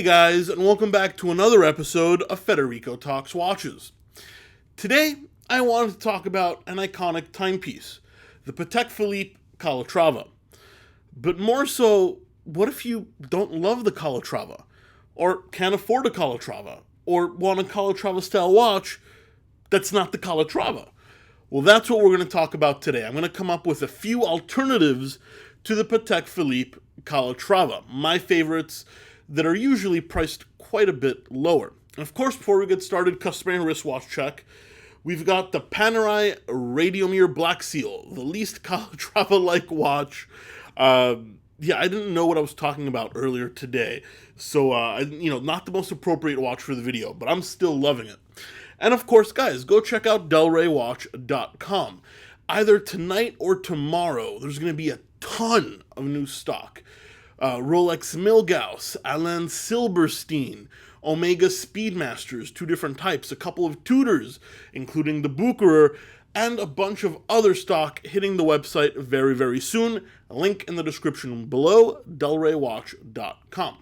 Hey guys, and welcome back to another episode of Federico Talks Watches. Today, I wanted to talk about an iconic timepiece, the Patek Philippe Calatrava. But more so, what if you don't love the Calatrava, or can't afford a Calatrava, or want a Calatrava-style watch that's not the Calatrava? Well, that's what we're going to talk about today. I'm going to come up with a few alternatives to the Patek Philippe Calatrava, my favorites that are usually priced quite a bit lower. And of course, before we get started, customary wristwatch check. We've got the Panerai Radiomir Black Seal, the least Calatrava-like watch. I didn't know what I was talking about earlier today, so not the most appropriate watch for the video, but I'm still loving it. And of course, guys, go check out delraywatch.com. Either tonight or tomorrow, there's going to be a ton of new stock. Rolex Milgauss, Alain Silberstein, Omega Speedmasters, 2 different types, a couple of Tudors, including the Bucherer, and a bunch of other stock hitting the website very, very soon. A link in the description below, delraywatch.com.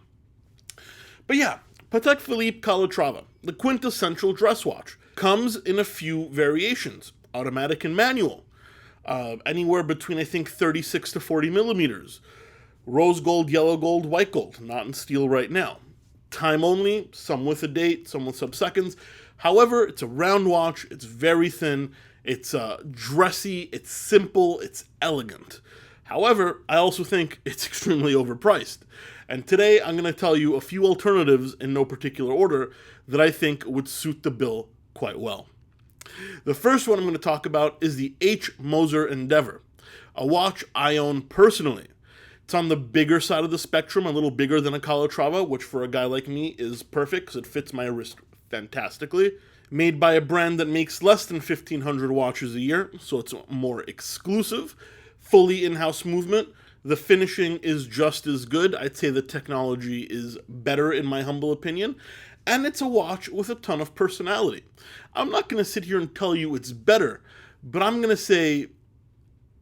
But yeah, Patek Philippe Calatrava, the quintessential dress watch, comes in a few variations, automatic and manual, anywhere between, I think, 36 to 40 millimeters. Rose gold, yellow gold, white gold, not in steel right now. Time only, some with a date, some with sub-seconds. However, it's a round watch, it's very thin, it's dressy, it's simple, it's elegant. However, I also think it's extremely overpriced. And today I'm going to tell you a few alternatives in no particular order that I think would suit the bill quite well. The first one I'm going to talk about is the H Moser Endeavor, a watch I own personally. It's on the bigger side of the spectrum, a little bigger than a Calatrava, which for a guy like me is perfect because it fits my wrist fantastically. Made by a brand that makes less than 1,500 watches a year, so it's more exclusive. Fully in-house movement. The finishing is just as good. I'd say the technology is better in my humble opinion. And it's a watch with a ton of personality. I'm not going to sit here and tell you it's better, but I'm going to say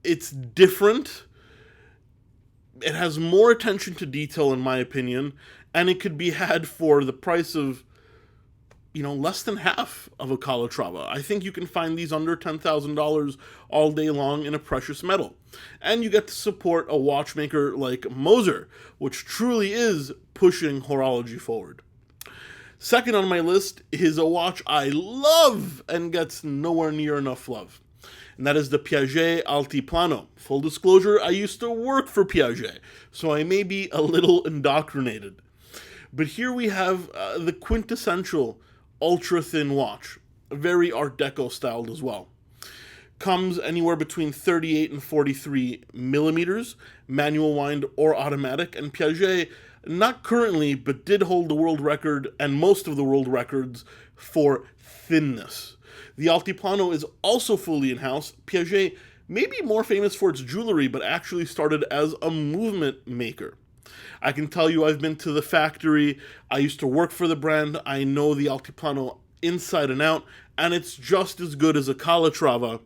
it's different. It has more attention to detail, in my opinion, and it could be had for the price of, less than half of a Calatrava. I think you can find these under $10,000 all day long in a precious metal. And you get to support a watchmaker like Moser, which truly is pushing horology forward. Second on my list is a watch I love and gets nowhere near enough love. And that is the Piaget Altiplano. Full disclosure, I used to work for Piaget, so I may be a little indoctrinated. But here we have the quintessential ultra-thin watch, very Art Deco styled as well. Comes anywhere between 38 and 43 millimeters, manual wind or automatic, and Piaget, not currently, but did hold the world record and most of the world records for thinness. The Altiplano is also fully in-house. Piaget may be more famous for its jewelry, but actually started as a movement maker. I can tell you I've been to the factory. I used to work for the brand. I know the Altiplano inside and out, and it's just as good as a Calatrava,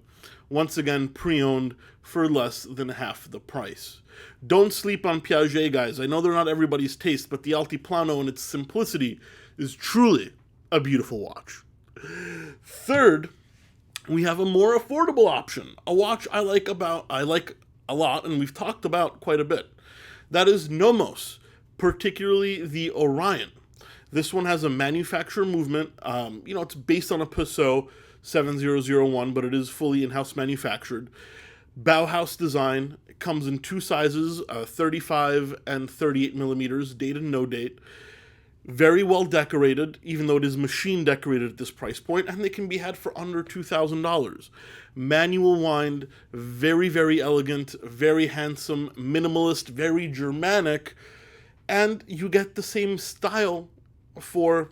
once again pre-owned for less than half the price. Don't sleep on Piaget, guys. I know they're not everybody's taste, but the Altiplano in its simplicity is truly a beautiful watch. Third, we have a more affordable option, a watch I like a lot, and we've talked about quite a bit. That is Nomos, particularly the Orion. This one has a manufacturer movement. It's based on a Peugeot 7001, but it is fully in-house manufactured. Bauhaus design. It comes in 2 sizes, 35 and 38 millimeters, date and no date. Very well decorated, even though it is machine decorated at this price point, and they can be had for under $2,000. Manual wind, very, very elegant, very handsome, minimalist, very Germanic, and you get the same style for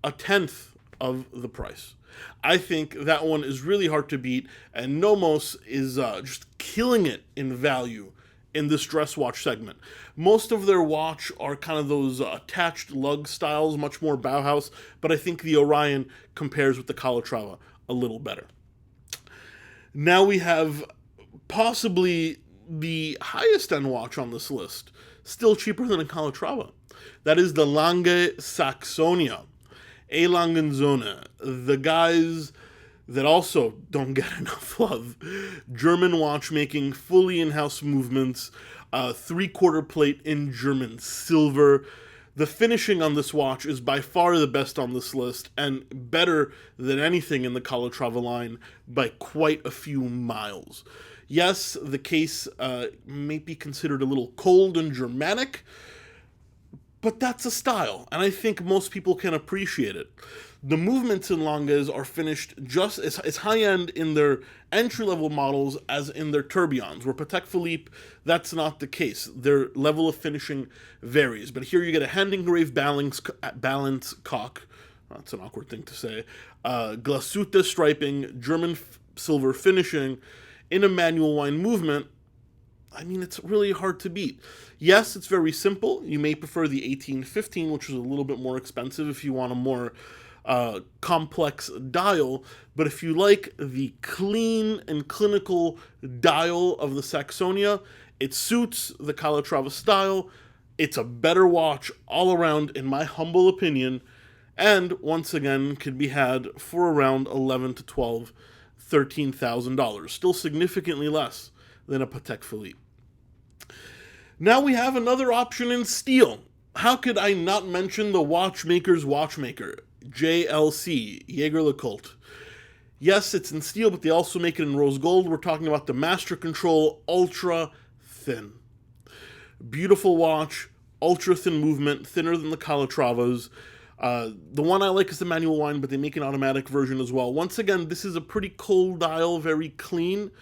a tenth of the price. I think that one is really hard to beat, and Nomos is just killing it in value in this dress watch segment. Most of their watch are kind of those attached lug styles, much more Bauhaus, but I think the Orion compares with the Calatrava a little better. Now we have possibly the highest end watch on this list, still cheaper than a Calatrava. That is the Langa Saxonia, A. Langenzone, the guys that also don't get enough love. German watchmaking, fully in-house movements, 3/4 plate in German silver. The finishing on this watch is by far the best on this list, and better than anything in the Calatrava line by quite a few miles. Yes, the case may be considered a little cold and Germanic, but that's a style, and I think most people can appreciate it. The movements in Langes are finished just as high-end in their entry-level models as in their tourbillons, where Patek Philippe, that's not the case. Their level of finishing varies, but here you get a hand-engraved balance cock, that's an awkward thing to say, glasuta striping, German silver finishing, in a manual wind movement. I mean, it's really hard to beat. Yes, it's very simple. You may prefer the 1815, which is a little bit more expensive if you want a more complex dial, but if you like the clean and clinical dial of the Saxonia, it suits the Calatrava style. It's a better watch all around, in my humble opinion, and once again can be had for around $11,000 to $12,000, $13,000, still significantly less than a Patek Philippe. Now we have another option in steel. How could I not mention the watchmaker's watchmaker, JLC JaegerLeCoultre? Yes, it's in steel, but they also make it in rose gold. We're talking about the Master Control Ultra Thin. Beautiful watch, ultra thin movement, thinner than the Calatravas. The one I like is the manual wind, but they make an automatic version as well. Once again, this is a pretty cold dial, very clean,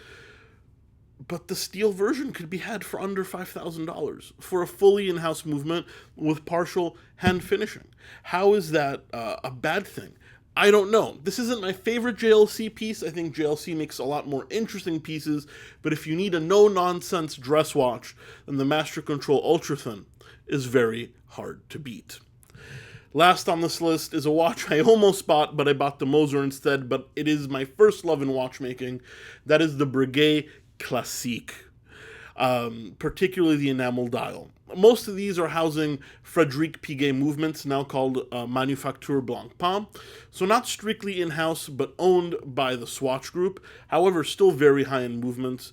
but the steel version could be had for under $5,000 for a fully in-house movement with partial hand finishing. How is that a bad thing? I don't know. This isn't my favorite JLC piece. I think JLC makes a lot more interesting pieces, but if you need a no-nonsense dress watch, then the Master Control Ultra Thin is very hard to beat. Last on this list is a watch I almost bought, but I bought the Moser instead, but it is my first love in watchmaking. That is the Breguet Classique, particularly the enamel dial. Most of these are housing Frédéric Piaget movements, now called Manufacture Blancpain, so not strictly in-house, but owned by the Swatch Group, however, still very high-end movements.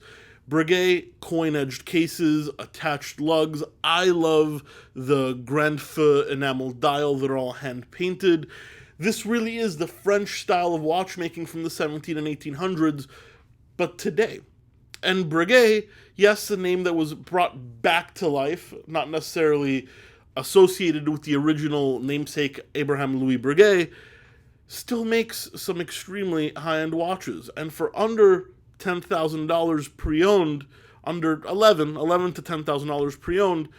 Breguet coin-edged cases, attached lugs. I love the Grand Feu enamel dial that are all hand-painted. This really is the French style of watchmaking from the 1700s and 1800s, but today. And Breguet, yes, the name that was brought back to life, not necessarily associated with the original namesake Abraham Louis Breguet, still makes some extremely high-end watches. And for under $10,000 pre-owned, under $11,000 to $10,000 pre-owned,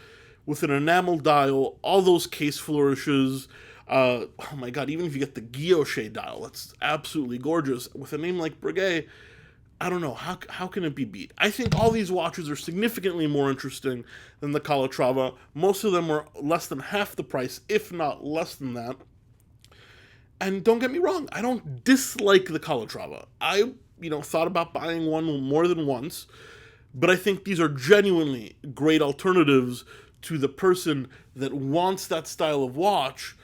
with an enamel dial, all those case flourishes, oh my god, even if you get the guilloche dial, that's absolutely gorgeous. With a name like Breguet, I don't know, how can it be beat? I think all these watches are significantly more interesting than the Calatrava. Most of them are less than half the price, if not less than that. And don't get me wrong, I don't dislike the Calatrava. I, thought about buying one more than once, but I think these are genuinely great alternatives to the person that wants that style of watch,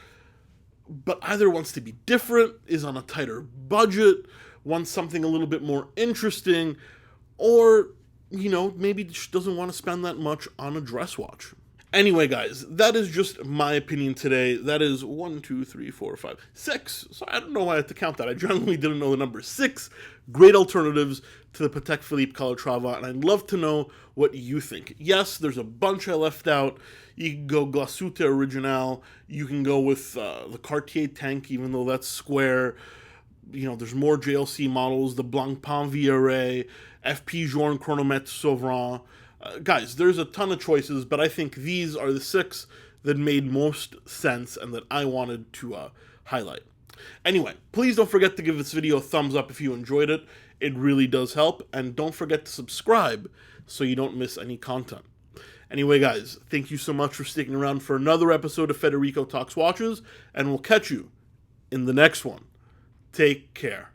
but either wants to be different, is on a tighter budget, wants something a little bit more interesting, or, maybe just doesn't want to spend that much on a dress watch. Anyway, guys, that is just my opinion today. That is 1, 2, 3, 4, 5, 6. So I don't know why I had to count that. I genuinely didn't know the number. 6 great alternatives to the Patek Philippe Calatrava, and I'd love to know what you think. Yes, there's a bunch I left out. You can go Glasuta Original. You can go with the Cartier Tank, even though that's square. There's more JLC models, the Blancpain Viore, FP Journe Chronomètre Souverain. Guys, there's a ton of choices, but I think these are the 6 that made most sense and that I wanted to highlight. Anyway, please don't forget to give this video a thumbs up if you enjoyed it. It really does help, and don't forget to subscribe so you don't miss any content. Anyway, guys, thank you so much for sticking around for another episode of Federico Talks Watches, and we'll catch you in the next one. Take care.